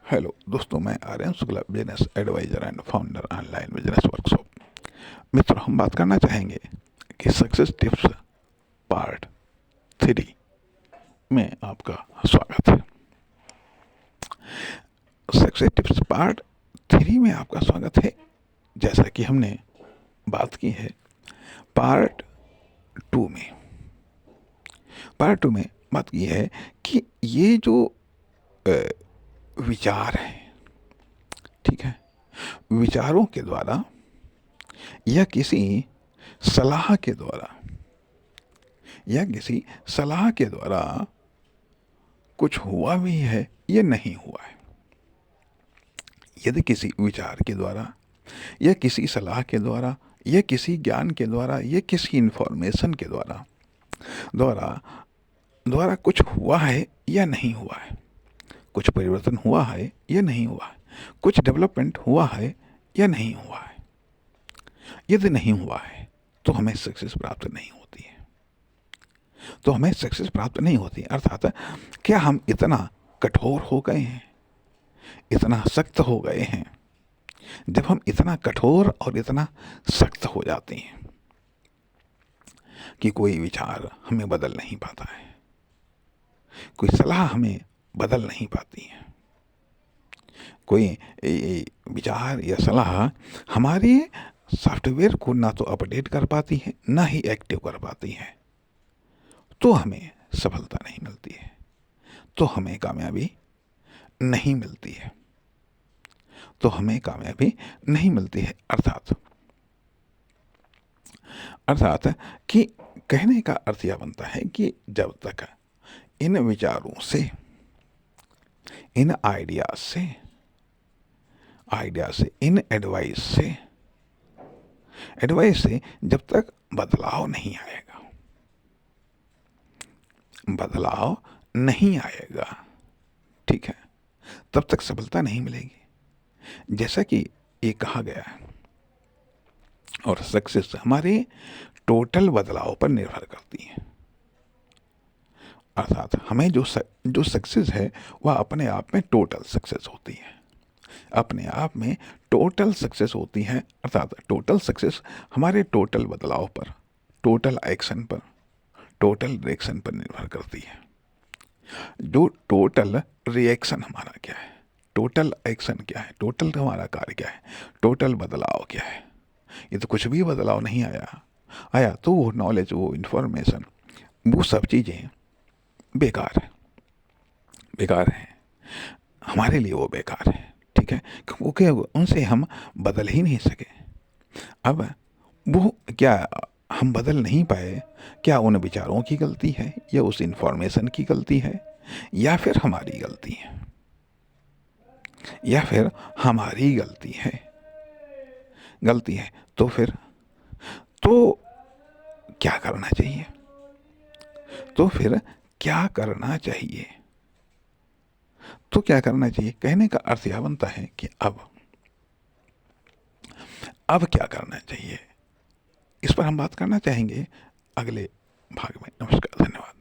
Hello दोस्तों, मैं Aryan Shukla, business advisor and founder online business workshop. मित्रों, हम बात करना चाहेंगे कि सक्सेस टिप्स पार्ट 3 में आपका स्वागत है। सक्सेस टिप्स पार्ट 3 में आपका स्वागत है। जैसा कि हमने बात की है पार्ट 2 में बात की है कि ये जो विचार है, ठीक है, विचारों के द्वारा या किसी सलाह के द्वारा कुछ हुआ भी है या नहीं हुआ है। यदि किसी विचार के द्वारा या किसी सलाह के द्वारा या किसी ज्ञान के द्वारा या किसी इंफॉर्मेशन के द्वारा कुछ हुआ है या नहीं हुआ है, कुछ परिवर्तन हुआ है या नहीं हुआ है, कुछ डेवलपमेंट हुआ है या नहीं हुआ है, यदि नहीं हुआ है तो हमें सक्सेस प्राप्त नहीं होती। अर्थात क्या हम इतना कठोर हो गए हैं, इतना सख्त हो गए हैं। जब हम इतना कठोर और इतना सख्त हो जाते हैं कि कोई विचार हमें बदल नहीं पाता है, कोई सलाह हमें बदल नहीं पाती है, कोई विचार या सलाह हमारे सॉफ्टवेयर को ना तो अपडेट कर पाती है ना ही एक्टिव कर पाती है, तो हमें सफलता नहीं मिलती है, तो हमें कामयाबी नहीं मिलती है। अर्थात कि कहने का अर्थ यह बनता है कि जब तक इन विचारों से, इन आइडियाज से, इन एडवाइस से जब तक बदलाव नहीं आएगा, ठीक है, तब तक सफलता नहीं मिलेगी। जैसा कि ये कहा गया है, और सक्सेस हमारे टोटल बदलाव पर निर्भर करती है। अर्थात हमें जो सक्सेस है वह अपने आप में टोटल सक्सेस होती है, अर्थात टोटल सक्सेस हमारे टोटल बदलाव पर, टोटल एक्शन पर, टोटल रिएक्शन पर निर्भर करती है। जो टोटल रिएक्शन हमारा क्या है, टोटल एक्शन क्या है, टोटल हमारा कार्य क्या है, टोटल बदलाव क्या है। ये तो कुछ भी बदलाव नहीं आया तो वो नॉलेज, वो इंफॉर्मेशन, वो सब चीज़ें बेकार है, हमारे लिए वो बेकार है, ठीक है, क्योंकि उनसे हम बदल ही नहीं सके। अब वो क्या हम बदल नहीं पाए, क्या उन विचारों की गलती है या उस इंफॉर्मेशन की गलती है या फिर हमारी गलती है। तो क्या करना चाहिए? कहने का अर्थ यह बनता है कि अब क्या करना चाहिए, इस पर हम बात करना चाहेंगे अगले भाग में। नमस्कार, धन्यवाद।